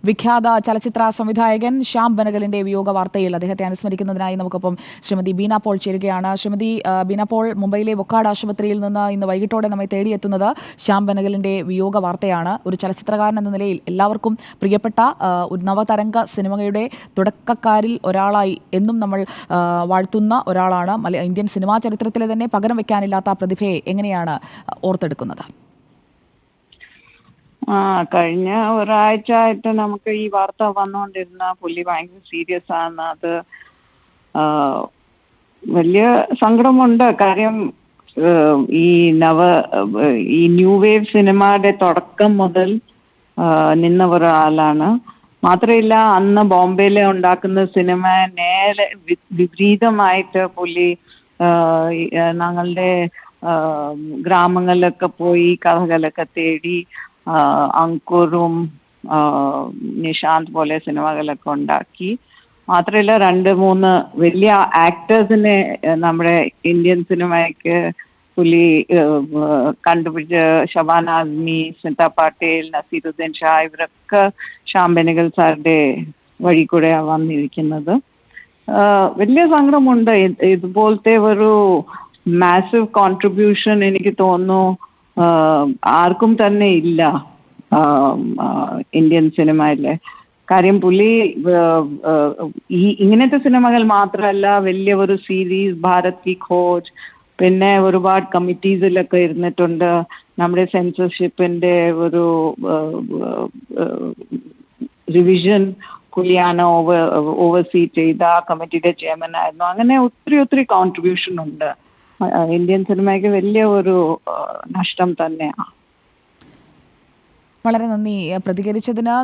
വിഖ്യാത ചലച്ചിത്ര സംവിധായകൻ ശ്യാം ബെനഗലിന്റെ വിയോഗ വാർത്തയിൽ അദ്ദേഹത്തെ അനുസ്മരിക്കുന്നതിനായി നമുക്കൊപ്പം ശ്രീമതി ബീന പോൾ ചേരുകയാണ്. ശ്രീമതി ബീന പോൾ, മുംബൈയിലെ വൊക്കാഡ് ആശുപത്രിയിൽ നിന്ന് ഇന്ന് വൈകിട്ടോടെ നമ്മെ തേടിയെത്തുന്നത് ശ്യാം ബെനഗലിന്റെ വിയോഗ വാർത്തയാണ്. ഒരു ചലച്ചിത്രകാരൻ എന്ന നിലയിൽ എല്ലാവർക്കും പ്രിയപ്പെട്ട ഒരു നവതരംഗ സിനിമയുടെ തുടക്കക്കാരിൽ ഒരാളായി എന്നും നമ്മൾ വാഴ്ത്തുന്ന ഒരാളാണ്. ഇന്ത്യൻ സിനിമാ ചരിത്രത്തിലെ തന്നെ പകരം വെക്കാനില്ലാത്ത പ്രതിഭയെ എങ്ങനെയാണ് ഓർത്തെടുക്കുന്നത്? കഴിഞ്ഞ ഒരാഴ്ച ആയിട്ട് നമുക്ക് ഈ വാർത്ത വന്നുകൊണ്ടിരുന്ന പുള്ളി ഭയങ്കര സീരിയസ് ആണ്. അത് വലിയ സങ്കടമുണ്ട്. കാര്യം ഈ ന്യൂ വേവ് സിനിമയുടെ തുടക്കം മുതൽ നിന്ന ഒരാളാണ്. മാത്രമല്ല, അന്ന് ബോംബെയിലെ ഉണ്ടാക്കുന്ന സിനിമ നേരെ വിപരീതമായിട്ട് പുള്ളി ഞങ്ങളുടെ ഗ്രാമങ്ങളിലൊക്കെ പോയി കഥകളൊക്കെ തേടി അങ്കുറും നിഷാന്ത് പോലെ സിനിമകളൊക്കെ ഉണ്ടാക്കി. മാത്രമല്ല, 2-3 വലിയ ആക്ടേഴ്സിനെ നമ്മുടെ ഇന്ത്യൻ സിനിമയ്ക്ക് പുള്ളി കണ്ടുപിടിച്ച. ഷബാന ആസ്മി, സ്മിത പാട്ടേൽ, നസീറുദ്ദീൻ ഷാ, ഇവരൊക്കെ ശ്യാം ബെനഗൽ സാറിന്റെ വഴി കൂടെ വന്നിരിക്കുന്നത്. വലിയ സങ്കടമുണ്ട്. ഇതുപോലത്തെ ഒരു മാസീവ് കോൺട്രിബ്യൂഷൻ എനിക്ക് തോന്നുന്നു ആർക്കും തന്നെ ഇല്ല ഇന്ത്യൻ സിനിമയിലെ. കാര്യം പുള്ളി ഇങ്ങനത്തെ സിനിമകൾ മാത്രമല്ല, വലിയ ഒരു സീരീസ് ഭാരത് കി ഖോജ്, പിന്നെ ഒരുപാട് കമ്മിറ്റീസിലൊക്കെ ഇരുന്നിട്ടുണ്ട്. നമ്മുടെ സെൻസർഷിപ്പിന്റെ ഒരു റിവിഷൻ പുള്ളിയാണ് ഓവർസീ ചെയ്ത കമ്മിറ്റിയുടെ ചെയർമാൻ ആയിരുന്നു. അങ്ങനെ ഒത്തിരി കോൺട്രിബ്യൂഷൻ ഉണ്ട്. ഇന്ത്യൻ സിനിമയ്ക്ക് വലിയ ഒരു നഷ്ടം തന്നെയാണ്. വളരെ നന്ദി പ്രതികരിച്ചതിന്.